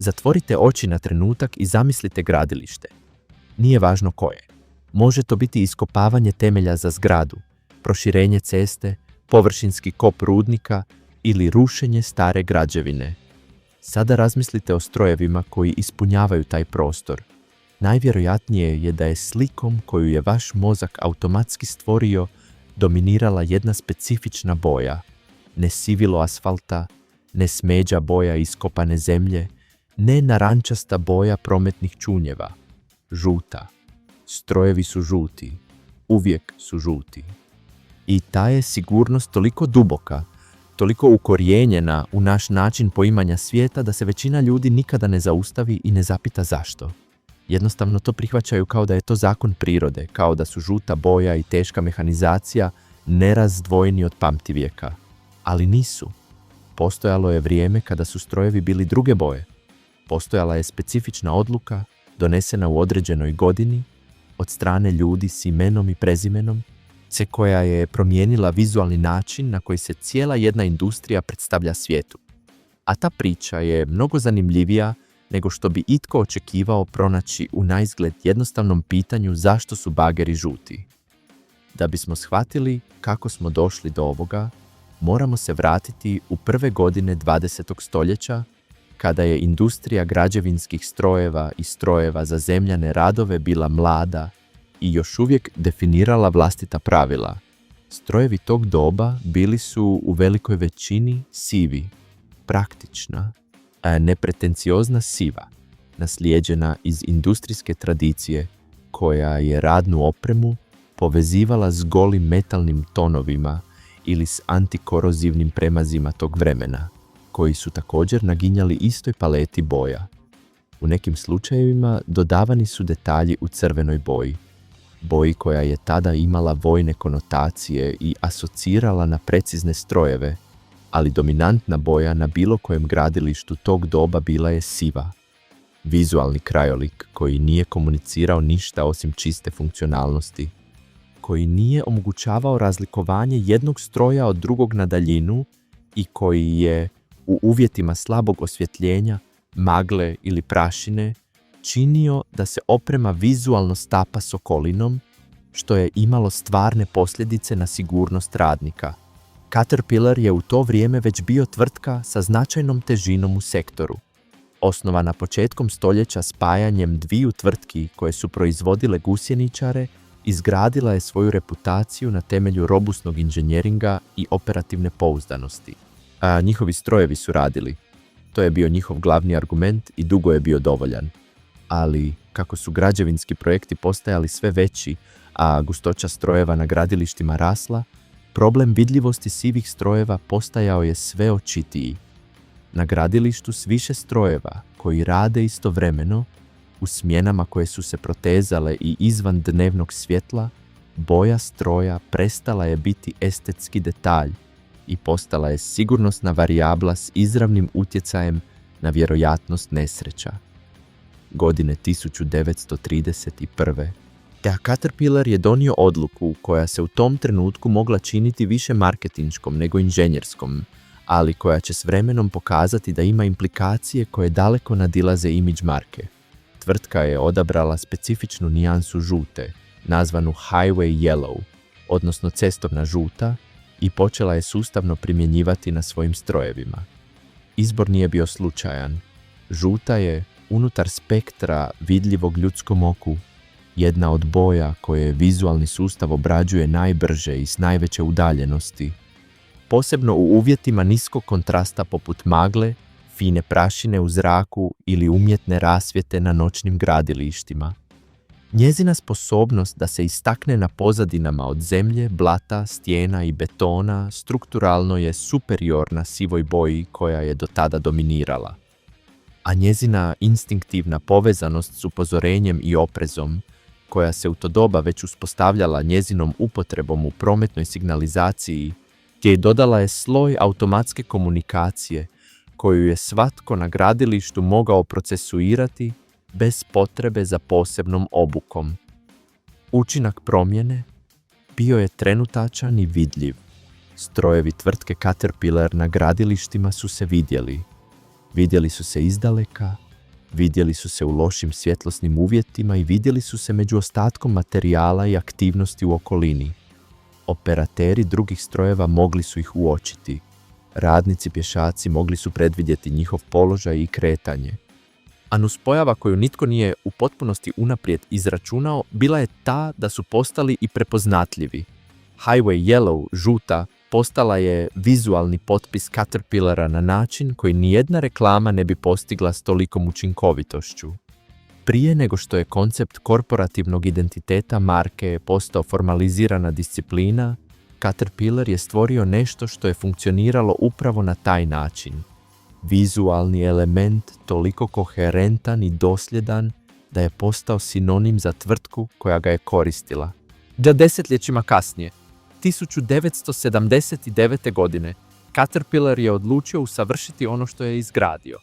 Zatvorite oči na trenutak i zamislite gradilište. Nije važno koje. Može to biti iskopavanje temelja za zgradu, proširenje ceste, površinski kop rudnika ili rušenje stare građevine. Sada razmislite o strojevima koji ispunjavaju taj prostor. Najvjerojatnije je da je slikom koju je vaš mozak automatski stvorio dominirala jedna specifična boja. Ne sivilo asfalta, ne smeđa boja iskopane zemlje, ne narančasta boja prometnih čunjeva. Žuta. Strojevi su žuti. Uvijek su žuti. I ta je sigurnost toliko duboka, toliko ukorijenjena u naš način poimanja svijeta da se većina ljudi nikada ne zaustavi i ne zapita zašto. Jednostavno to prihvaćaju kao da je to zakon prirode, kao da su žuta boja i teška mehanizacija nerazdvojeni od pamtivijeka. Ali nisu. Postojalo je vrijeme kada su strojevi bili druge boje. Postojala je specifična odluka, donesena u određenoj godini, od strane ljudi s imenom i prezimenom, koja je promijenila vizualni način na koji se cijela jedna industrija predstavlja svijetu. A ta priča je mnogo zanimljivija nego što bi itko očekivao pronaći u naizgled jednostavnom pitanju zašto su bageri žuti. Da bismo shvatili kako smo došli do ovoga, moramo se vratiti u prve godine 20. stoljeća, kada je industrija građevinskih strojeva i strojeva za zemljane radove bila mlada i još uvijek definirala vlastita pravila. Strojevi tog doba bili su u velikoj većini sivi, praktična, a nepretenciozna siva, naslijeđena iz industrijske tradicije koja je radnu opremu povezivala s golim metalnim tonovima ili s antikorozivnim premazima tog vremena, koji su također naginjali istoj paleti boja. U nekim slučajevima dodavani su detalji u crvenoj boji koja je tada imala vojne konotacije i asocirala na precizne strojeve, ali dominantna boja na bilo kojem gradilištu tog doba bila je siva. Vizualni krajolik koji nije komunicirao ništa osim čiste funkcionalnosti, koji nije omogućavao razlikovanje jednog stroja od drugog na daljinu i koji je u uvjetima slabog osvjetljenja, magle ili prašine činio da se oprema vizualno stapa s okolinom, što je imalo stvarne posljedice na sigurnost radnika. Caterpillar je u to vrijeme već bio tvrtka sa značajnom težinom u sektoru. Osnovana početkom stoljeća spajanjem dviju tvrtki koje su proizvodile gusjeničare, izgradila je svoju reputaciju na temelju robusnog inženjeringa i operativne pouzdanosti. A njihovi strojevi su radili. To je bio njihov glavni argument i dugo je bio dovoljan. Ali, kako su građevinski projekti postajali sve veći, a gustoća strojeva na gradilištima rasla, problem vidljivosti sivih strojeva postajao je sve očitiji. Na gradilištu s više strojeva koji rade istovremeno, u smjenama koje su se protezale i izvan dnevnog svjetla, boja stroja prestala je biti estetski detalj i postala je sigurnosna varijabla s izravnim utjecajem na vjerojatnost nesreća. Godine 1931. Caterpillar je donio odluku koja se u tom trenutku mogla činiti više marketinškom nego inženjerskom, ali koja će s vremenom pokazati da ima implikacije koje daleko nadilaze imidž marke. Tvrtka je odabrala specifičnu nijansu žute, nazvanu highway yellow, odnosno cestovna žuta, i počela je sustavno primjenjivati na svojim strojevima. Izbor nije bio slučajan. Žuta je, unutar spektra vidljivog ljudskom oku, jedna od boja koje vizualni sustav obrađuje najbrže i s najveće udaljenosti, posebno u uvjetima niskog kontrasta poput magle, fine prašine u zraku ili umjetne rasvjete na noćnim gradilištima. Njezina sposobnost da se istakne na pozadinama od zemlje, blata, stijena i betona strukturalno je superiorna sivoj boji koja je do tada dominirala. A njezina instinktivna povezanost s upozorenjem i oprezom, koja se u to doba već uspostavljala njezinom upotrebom u prometnoj signalizaciji, gdje dodala je sloj automatske komunikacije koju je svatko na gradilištu mogao procesuirati bez potrebe za posebnom obukom. Učinak promjene bio je trenutačan i vidljiv. Strojevi tvrtke Caterpillar na gradilištima su se vidjeli. Vidjeli su se izdaleka, Vidjeli su se u lošim svjetlosnim uvjetima i vidjeli su se među ostatkom materijala i aktivnosti u okolini. Operateri drugih strojeva mogli su ih uočiti. Radnici pješaci mogli su predvidjeti njihov položaj i kretanje. A nuspojava koju nitko nije u potpunosti unaprijed izračunao bila je ta da su postali i prepoznatljivi. Highway Yellow, žuta, postala je vizualni potpis Caterpillara na način koji nijedna reklama ne bi postigla s tolikom učinkovitošću. Prije nego što je koncept korporativnog identiteta marke postao formalizirana disciplina, Caterpillar je stvorio nešto što je funkcioniralo upravo na taj način. Vizualni element toliko koherentan i dosljedan da je postao sinonim za tvrtku koja ga je koristila. Desetljećima kasnije, 1979. godine, Caterpillar je odlučio usavršiti ono što je izgradio.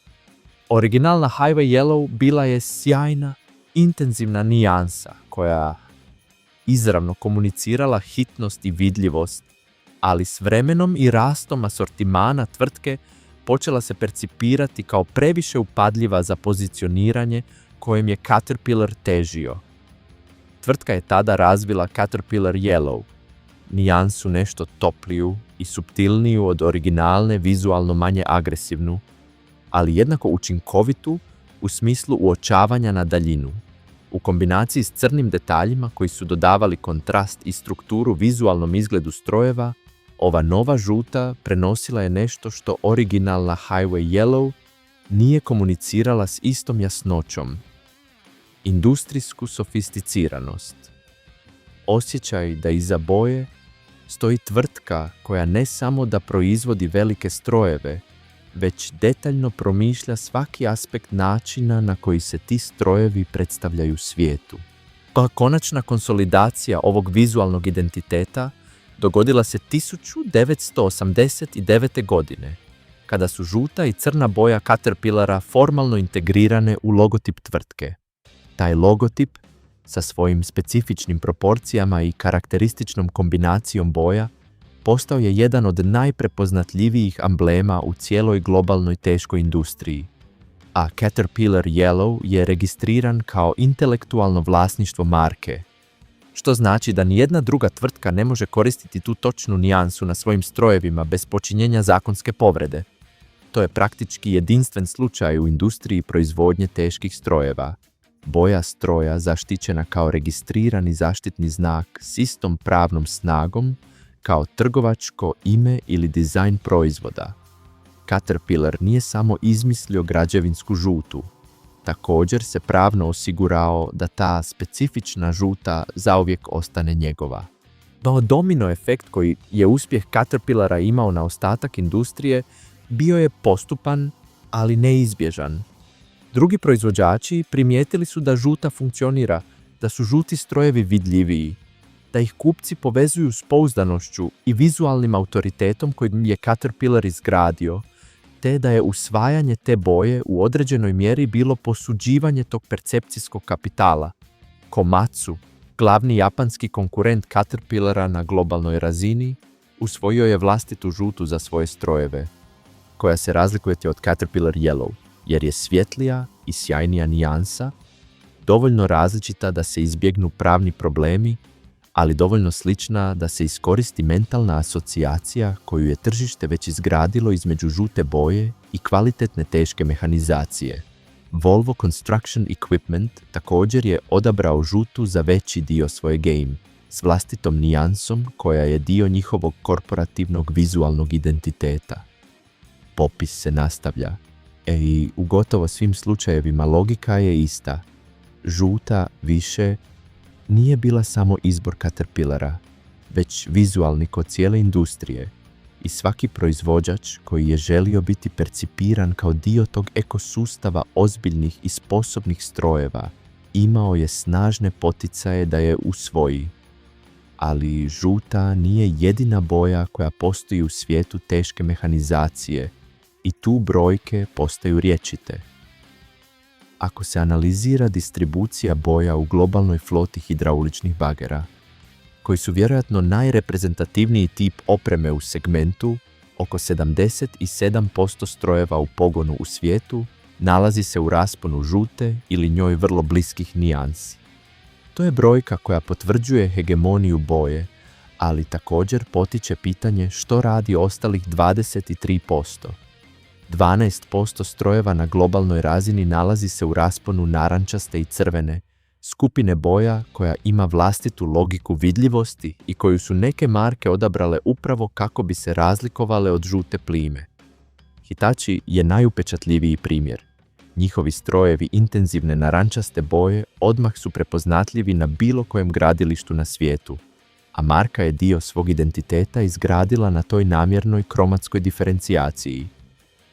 Originalna Highway Yellow bila je sjajna, intenzivna nijansa koja izravno komunicirala hitnost i vidljivost, ali s vremenom i rastom asortimana tvrtke počela se percipirati kao previše upadljiva za pozicioniranje kojem je Caterpillar težio. Tvrtka je tada razvila Caterpillar Yellow, nijansu nešto topliju i suptilniju od originalne, vizualno manje agresivnu, ali jednako učinkovitu u smislu uočavanja na daljinu. U kombinaciji s crnim detaljima koji su dodavali kontrast i strukturu vizualnom izgledu strojeva, ova nova žuta prenosila je nešto što originalna Highway Yellow nije komunicirala s istom jasnoćom. Industrijsku sofisticiranost. Osjećaj da iza boje stoji tvrtka koja ne samo da proizvodi velike strojeve, već detaljno promišlja svaki aspekt načina na koji se ti strojevi predstavljaju svijetu. Konačna konsolidacija ovog vizualnog identiteta dogodila se 1989. godine, kada su žuta i crna boja Caterpillara formalno integrirane u logotip tvrtke. Taj logotip, sa svojim specifičnim proporcijama i karakterističnom kombinacijom boja, postao je jedan od najprepoznatljivijih amblema u cijeloj globalnoj teškoj industriji, a Caterpillar Yellow je registriran kao intelektualno vlasništvo marke, što znači da nijedna druga tvrtka ne može koristiti tu točnu nijansu na svojim strojevima bez počinjenja zakonske povrede. To je praktički jedinstven slučaj u industriji proizvodnje teških strojeva. Boja stroja zaštićena kao registrirani zaštitni znak s istom pravnom snagom kao trgovačko ime ili dizajn proizvoda. Caterpillar nije samo izmislio građevinsku žutu, također se pravno osigurao da ta specifična žuta zauvijek ostane njegova. No domino efekt koji je uspjeh Caterpillara imao na ostatak industrije bio je postupan, ali neizbježan. Drugi proizvođači primijetili su da žuta funkcionira, da su žuti strojevi vidljiviji, da ih kupci povezuju s pouzdanošću i vizualnim autoritetom kojim je Caterpillar izgradio, te da je usvajanje te boje u određenoj mjeri bilo posuđivanje tog percepcijskog kapitala. Komatsu, glavni japanski konkurent Caterpillara na globalnoj razini, usvojio je vlastitu žutu za svoje strojeve, koja se razlikuje od Caterpillar Yellow, jer je svjetlija i sjajnija nijansa, dovoljno različita da se izbjegnu pravni problemi, ali dovoljno slična da se iskoristi mentalna asocijacija koju je tržište već izgradilo između žute boje i kvalitetne teške mehanizacije. Volvo Construction Equipment također je odabrao žutu za veći dio svoje game, s vlastitom nijansom koja je dio njihovog korporativnog vizualnog identiteta. Popis se nastavlja. I u gotovo svim slučajevima logika je ista. Žuta više nije bila samo izbor Caterpillara, već vizualni kod cijele industrije i svaki proizvođač koji je želio biti percipiran kao dio tog ekosustava ozbiljnih i sposobnih strojeva imao je snažne poticaje da je usvoji. Ali žuta nije jedina boja koja postoji u svijetu teške mehanizacije i tu brojke postaju rječite. Ako se analizira distribucija boja u globalnoj floti hidrauličnih bagera, koji su vjerojatno najreprezentativniji tip opreme u segmentu, oko 77% strojeva u pogonu u svijetu nalazi se u rasponu žute ili njoj vrlo bliskih nijansi. To je brojka koja potvrđuje hegemoniju boje, ali također potiče pitanje što radi ostalih 23%. 12% strojeva na globalnoj razini nalazi se u rasponu narančaste i crvene, skupine boja koja ima vlastitu logiku vidljivosti i koju su neke marke odabrale upravo kako bi se razlikovale od žute plime. Hitachi je najupečatljiviji primjer. Njihovi strojevi intenzivne narančaste boje odmah su prepoznatljivi na bilo kojem gradilištu na svijetu, a marka je dio svog identiteta izgradila na toj namjernoj kromatskoj diferencijaciji.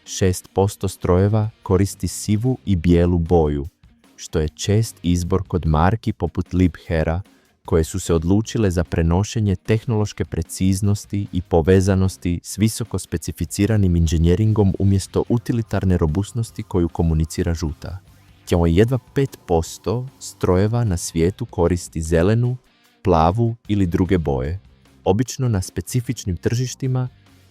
6% strojeva koristi sivu i bijelu boju, što je čest izbor kod marki poput Liebherra, koje su se odlučile za prenošenje tehnološke preciznosti i povezanosti s visoko specificiranim inženjeringom umjesto utilitarne robustnosti koju komunicira žuta. Samo jedva 5% strojeva na svijetu koristi zelenu, plavu ili druge boje, obično na specifičnim tržištima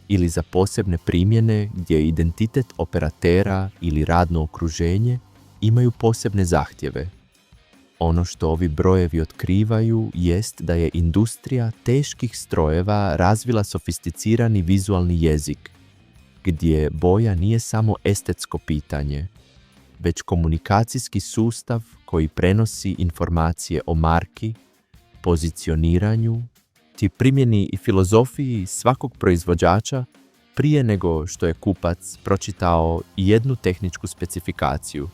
ili za posebne primjene gdje identitet operatera ili radno okruženje imaju posebne zahtjeve. Ono što ovi brojevi otkrivaju jest da je industrija teških strojeva razvila sofisticirani vizualni jezik, gdje boja nije samo estetsko pitanje, već komunikacijski sustav koji prenosi informacije o marki, pozicioniranju, te primjeni i filozofiji svakog proizvođača prije nego što je kupac pročitao jednu tehničku specifikaciju.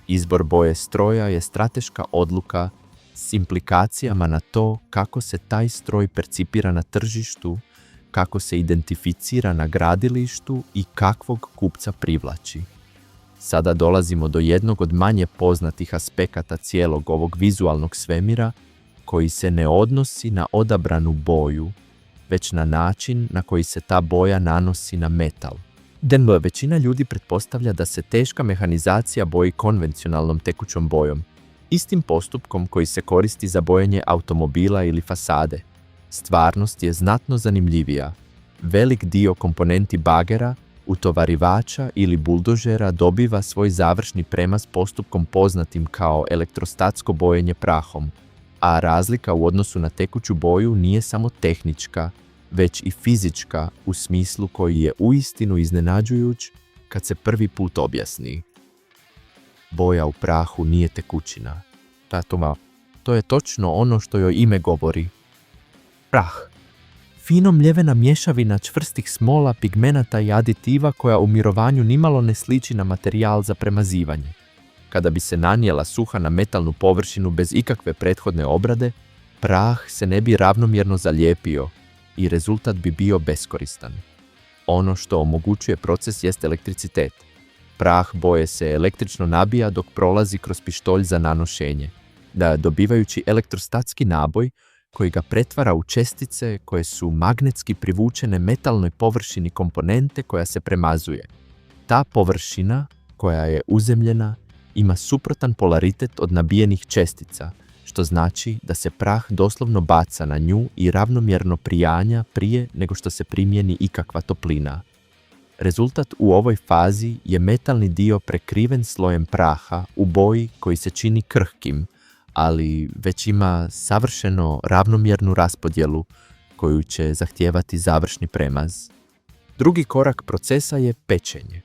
Izbor boje stroja je strateška odluka s implikacijama na to kako se taj stroj percipira na tržištu, kako se identificira na gradilištu i kakvog kupca privlači. Sada dolazimo do jednog od manje poznatih aspekata cijelog ovog vizualnog svemira, koji se ne odnosi na odabranu boju, već na način na koji se ta boja nanosi na metal. Većina ljudi pretpostavlja da se teška mehanizacija boji konvencionalnom tekućom bojom, istim postupkom koji se koristi za bojenje automobila ili fasade. Stvarnost je znatno zanimljivija. Velik dio komponenti bagera, utovarivača ili buldožera dobiva svoj završni premaz postupkom poznatim kao elektrostatsko bojenje prahom, a razlika u odnosu na tekuću boju nije samo tehnička, već i fizička u smislu koji je uistinu iznenađujuć kad se prvi put objasni. Boja u prahu nije tekućina. To je točno ono što joj ime govori. Prah. Fino mljevena mješavina čvrstih smola, pigmenata i aditiva koja u mirovanju nimalo ne sliči na materijal za premazivanje. Kada bi se nanijela suha na metalnu površinu bez ikakve prethodne obrade, prah se ne bi ravnomjerno zalijepio i rezultat bi bio beskoristan. Ono što omogućuje proces jest elektricitet. Prah boje se električno nabija dok prolazi kroz pištolj za nanošenje, dobivajući elektrostatski naboj koji ga pretvara u čestice koje su magnetski privučene metalnoj površini komponente koja se premazuje. Ta površina, koja je uzemljena, ima suprotan polaritet od nabijenih čestica, što znači da se prah doslovno baca na nju i ravnomjerno prijanja prije nego što se primijeni ikakva toplina. Rezultat u ovoj fazi je metalni dio prekriven slojem praha u boji koji se čini krhkim, ali već ima savršeno ravnomjernu raspodjelu koju će zahtijevati završni premaz. Drugi korak procesa je pečenje.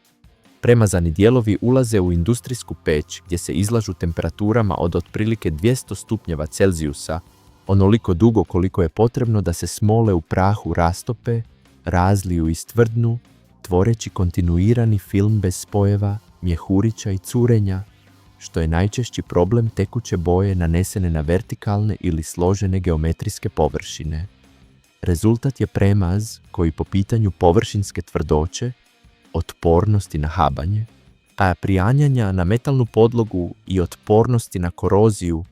Premazani dijelovi ulaze u industrijsku peć gdje se izlažu temperaturama od otprilike 200 stupnjeva Celzijusa, onoliko dugo koliko je potrebno da se smole u prahu rastope, razliju i stvrdnu, tvoreći kontinuirani film bez spojeva, mjehurića i curenja, što je najčešći problem tekuće boje nanesene na vertikalne ili složene geometrijske površine. Rezultat je premaz koji po pitanju površinske tvrdoće, otpornosti na habanje, a prijanjanja na metalnu podlogu i otpornosti na koroziju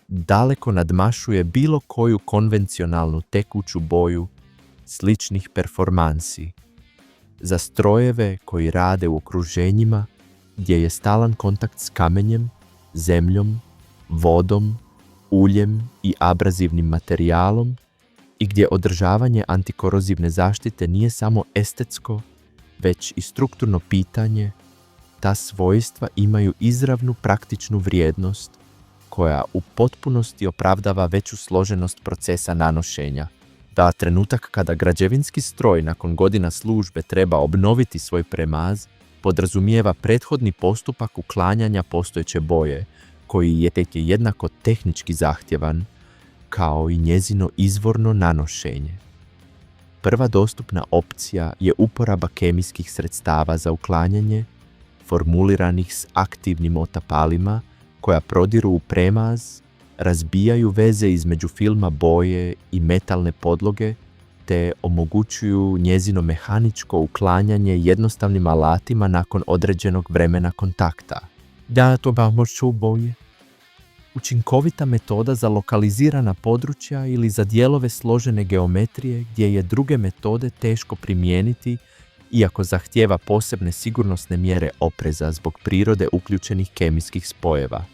daleko nadmašuje bilo koju konvencionalnu tekuću boju sličnih performansi. Za strojeve koji rade u okruženjima gdje je stalan kontakt s kamenjem, zemljom, vodom, uljem i abrazivnim materijalom i gdje održavanje antikorozivne zaštite nije samo estetsko, već i strukturno pitanje, ta svojstva imaju izravnu praktičnu vrijednost koja u potpunosti opravdava veću složenost procesa nanošenja. Da trenutak kada građevinski stroj nakon godina službe treba obnoviti svoj premaz podrazumijeva prethodni postupak uklanjanja postojeće boje, koji je tek jednako tehnički zahtjevan kao i njezino izvorno nanošenje. Prva dostupna opcija je uporaba kemijskih sredstava za uklanjanje, formuliranih s aktivnim otapalima koja prodiru u premaz, razbijaju veze između filma boje i metalne podloge te omogućuju njezino mehaničko uklanjanje jednostavnim alatima nakon određenog vremena kontakta. Da, to pomoću boje. Učinkovita metoda za lokalizirana područja ili za dijelove složene geometrije gdje je druge metode teško primijeniti iako zahtijeva posebne sigurnosne mjere opreza zbog prirode uključenih kemijskih spojeva.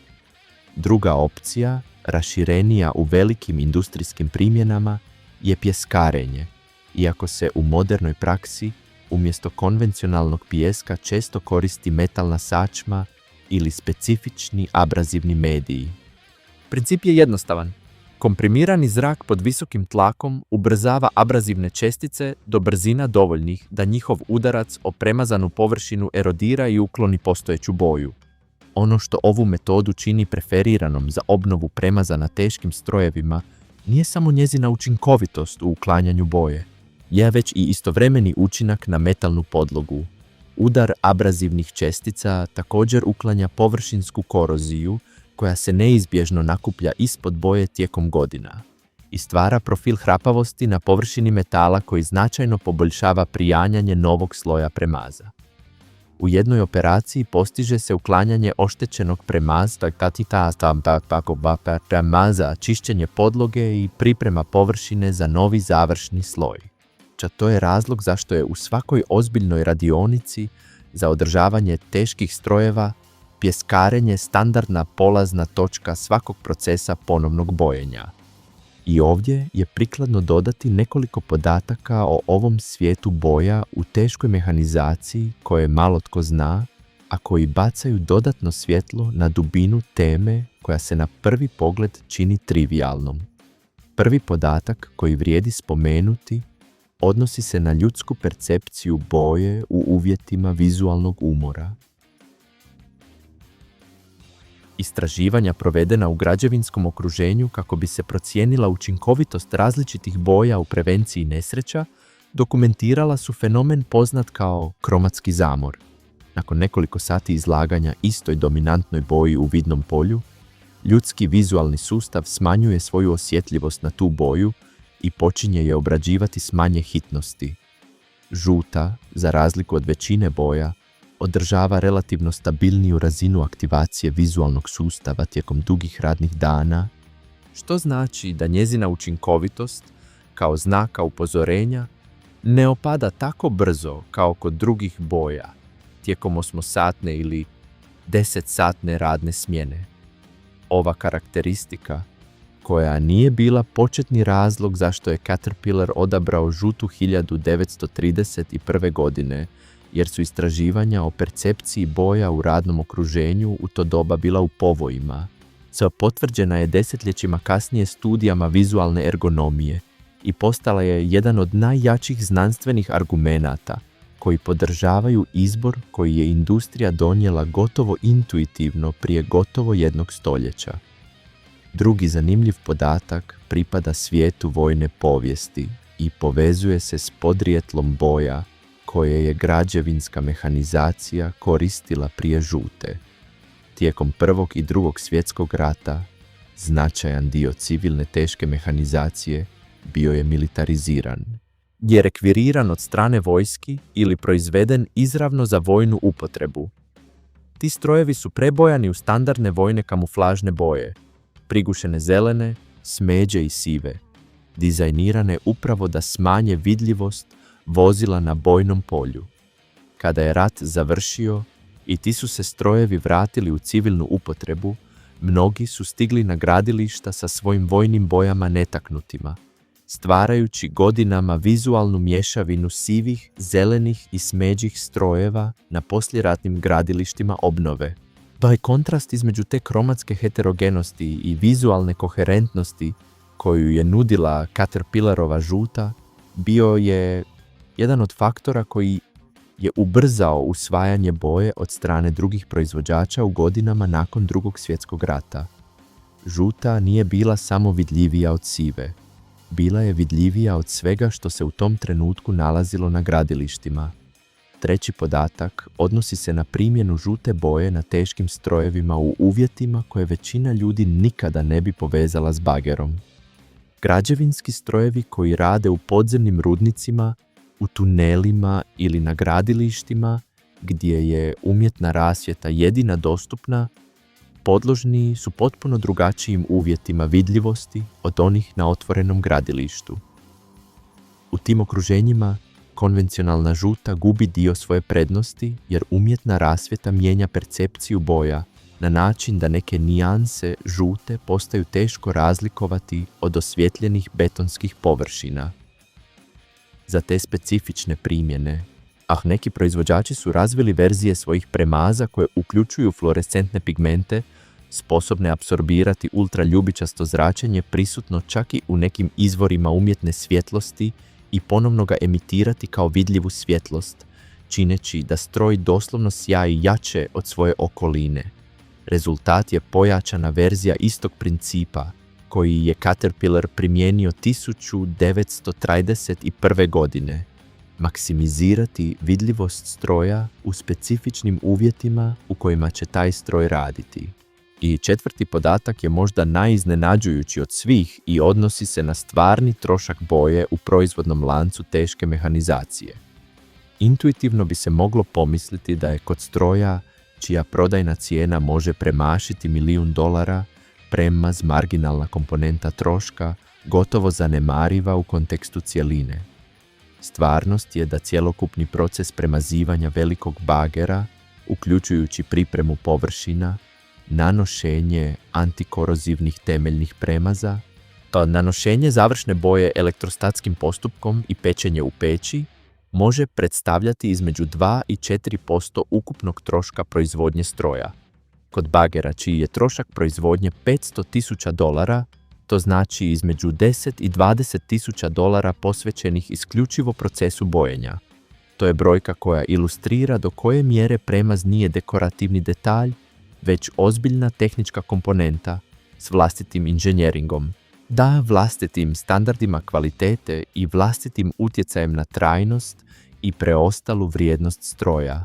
Druga opcija, raširenija u velikim industrijskim primjenama, je pjeskarenje, iako se u modernoj praksi umjesto konvencionalnog pijeska često koristi metalna sačma ili specifični abrazivni mediji. Princip je jednostavan. Komprimirani zrak pod visokim tlakom ubrzava abrazivne čestice do brzina dovoljnih da njihov udarac o premazanu površinu erodira i ukloni postojeću boju. Ono što ovu metodu čini preferiranom za obnovu premaza na teškim strojevima nije samo njezina učinkovitost u uklanjanju boje, je već i istovremeni učinak na metalnu podlogu. Udar abrazivnih čestica također uklanja površinsku koroziju koja se neizbježno nakuplja ispod boje tijekom godina i stvara profil hrapavosti na površini metala koji značajno poboljšava prijanjanje novog sloja premaza. U jednoj operaciji postiže se uklanjanje oštećenog premaza, čišćenje podloge i priprema površine za novi završni sloj. To je razlog zašto je u svakoj ozbiljnoj radionici za održavanje teških strojeva pjeskarenje standardna polazna točka svakog procesa ponovnog bojenja. I ovdje je prikladno dodati nekoliko podataka o ovom svijetu boja u teškoj mehanizaciji koje malo tko zna, a koji bacaju dodatno svjetlo na dubinu teme koja se na prvi pogled čini trivijalnom. Prvi podatak koji vrijedi spomenuti odnosi se na ljudsku percepciju boje u uvjetima vizualnog umora. Istraživanja provedena u građevinskom okruženju kako bi se procijenila učinkovitost različitih boja u prevenciji nesreća dokumentirala su fenomen poznat kao kromatski zamor. Nakon nekoliko sati izlaganja istoj dominantnoj boji u vidnom polju, ljudski vizualni sustav smanjuje svoju osjetljivost na tu boju i počinje je obrađivati s manje hitnosti. Žuta, za razliku od većine boja, održava relativno stabilniju razinu aktivacije vizualnog sustava tijekom dugih radnih dana, što znači da njezina učinkovitost, kao znaka upozorenja, ne opada tako brzo kao kod drugih boja tijekom 8-satne ili 10-satne radne smjene. Ova karakteristika, koja nije bila početni razlog zašto je Caterpillar odabrao žutu 1931. godine, jer su istraživanja o percepciji boja u radnom okruženju u to doba bila u povojima. Potvrđena je desetljećima kasnije studijama vizualne ergonomije i postala je jedan od najjačih znanstvenih argumenata koji podržavaju izbor koji je industrija donijela gotovo intuitivno prije gotovo jednog stoljeća. Drugi zanimljiv podatak pripada svijetu vojne povijesti i povezuje se s podrijetlom boja koje je građevinska mehanizacija koristila prije žute. Tijekom Prvog i Drugog svjetskog rata, značajan dio civilne teške mehanizacije bio je militariziran, je rekviriran od strane vojski ili proizveden izravno za vojnu upotrebu. Ti strojevi su prebojani u standardne vojne kamuflažne boje, prigušene zelene, smeđe i sive, dizajnirane upravo da smanje vidljivost vozila na bojnom polju. Kada je rat završio i ti su se strojevi vratili u civilnu upotrebu, mnogi su stigli na gradilišta sa svojim vojnim bojama netaknutima, stvarajući godinama vizualnu mješavinu sivih, zelenih i smeđih strojeva na poslijeratnim gradilištima obnove. Taj kontrast između te kromatske heterogenosti i vizualne koherentnosti koju je nudila Caterpillarova žuta bio je jedan od faktora koji je ubrzao usvajanje boje od strane drugih proizvođača u godinama nakon Drugog svjetskog rata. Žuta nije bila samo vidljivija od sive. Bila je vidljivija od svega što se u tom trenutku nalazilo na gradilištima. Treći podatak odnosi se na primjenu žute boje na teškim strojevima u uvjetima koje većina ljudi nikada ne bi povezala s bagerom. Građevinski strojevi koji rade u podzemnim rudnicima, u tunelima ili na gradilištima gdje je umjetna rasvjeta jedina dostupna, podložni su potpuno drugačijim uvjetima vidljivosti od onih na otvorenom gradilištu. U tim okruženjima konvencionalna žuta gubi dio svoje prednosti jer umjetna rasvjeta mijenja percepciju boja na način da neke nijanse žute postaju teško razlikovati od osvjetljenih betonskih površina. Za te specifične primjene, neki proizvođači su razvili verzije svojih premaza koje uključuju fluorescentne pigmente, sposobne apsorbirati ultraljubičasto zračenje prisutno čak i u nekim izvorima umjetne svjetlosti i ponovno ga emitirati kao vidljivu svjetlost, čineći da stroj doslovno sjaji jače od svoje okoline. Rezultat je pojačana verzija istog principa koji je Caterpillar primijenio 1931. godine. Maksimizirati vidljivost stroja u specifičnim uvjetima u kojima će taj stroj raditi. I četvrti podatak je možda najiznenađujući od svih i odnosi se na stvarni trošak boje u proizvodnom lancu teške mehanizacije. Intuitivno bi se moglo pomisliti da je kod stroja čija prodajna cijena može premašiti $1.000.000 premaz marginalna komponenta troška gotovo zanemariva u kontekstu cjeline. Stvarnost je da cjelokupni proces premazivanja velikog bagera, uključujući pripremu površina, nanošenje antikorozivnih temeljnih premaza, nanošenje završne boje elektrostatskim postupkom i pečenje u peći može predstavljati između 2 i 4% ukupnog troška proizvodnje stroja. Kod bagera čiji je trošak proizvodnje $500.000, to znači između $10 i $20.000 posvećenih isključivo procesu bojenja. To je brojka koja ilustrira do koje mjere premaz nije dekorativni detalj, već ozbiljna tehnička komponenta s vlastitim inženjeringom, da vlastitim standardima kvalitete i vlastitim utjecajem na trajnost i preostalu vrijednost stroja.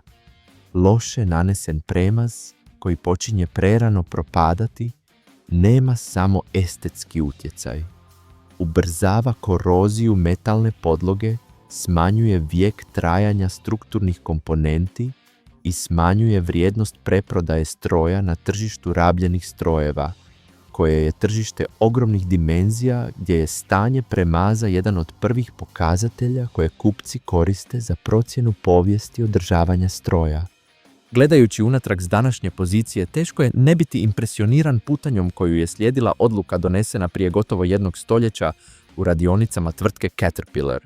Loše nanesen premaz koji počinje prerano propadati nema samo estetski utjecaj. Ubrzava koroziju metalne podloge, smanjuje vijek trajanja strukturnih komponenti i smanjuje vrijednost preprodaje stroja na tržištu rabljenih strojeva, koje je tržište ogromnih dimenzija gdje je stanje premaza jedan od prvih pokazatelja koje kupci koriste za procjenu povijesti održavanja stroja. Gledajući unatrag s današnje pozicije, teško je ne biti impresioniran putanjom koju je slijedila odluka donesena prije gotovo jednog stoljeća u radionicama tvrtke Caterpillar.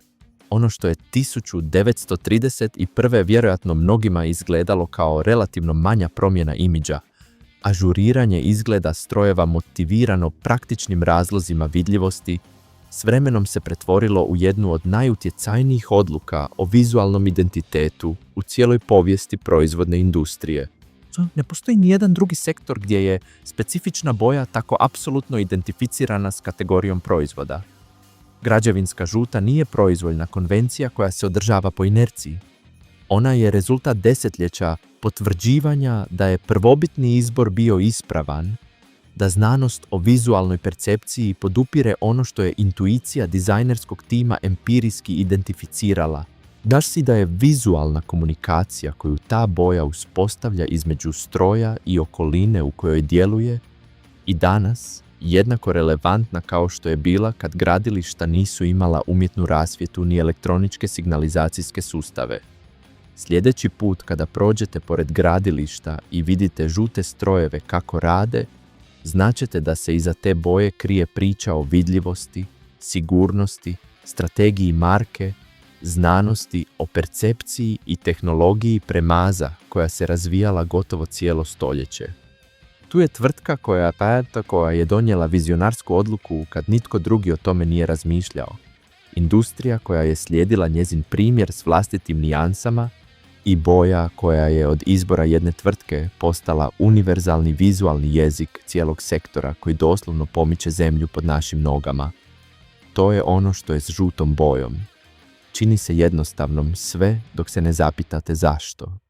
Ono što je 1931. vjerojatno mnogima izgledalo kao relativno manja promjena imidža, ažuriranje izgleda strojeva motivirano praktičnim razlozima vidljivosti, s vremenom se pretvorilo u jednu od najutjecajnijih odluka o vizualnom identitetu u cijeloj povijesti proizvodne industrije. Ne postoji nijedan drugi sektor gdje je specifična boja tako apsolutno identificirana s kategorijom proizvoda. Građevinska žuta nije proizvoljna konvencija koja se održava po inerciji. Ona je rezultat desetljeća potvrđivanja da je prvobitni izbor bio ispravan, da znanost o vizualnoj percepciji podupire ono što je intuicija dizajnerskog tima empirijski identificirala. Daš si da je vizualna komunikacija koju ta boja uspostavlja između stroja i okoline u kojoj djeluje i danas jednako relevantna kao što je bila kad gradilišta nisu imala umjetnu rasvjetu ni elektroničke signalizacijske sustave. Sljedeći put kada prođete pored gradilišta i vidite žute strojeve kako rade, značite da se iza te boje krije priča o vidljivosti, sigurnosti, strategiji marke, znanosti o percepciji i tehnologiji premaza koja se razvijala gotovo cijelo stoljeće. Tu je tvrtka koja je donijela vizionarsku odluku kad nitko drugi o tome nije razmišljao. Industrija koja je slijedila njezin primjer s vlastitim nijansama i boja koja je od izbora jedne tvrtke postala univerzalni vizualni jezik cijelog sektora koji doslovno pomiče zemlju pod našim nogama. To je ono što je s žutom bojom. Čini se jednostavnom sve dok se ne zapitate zašto.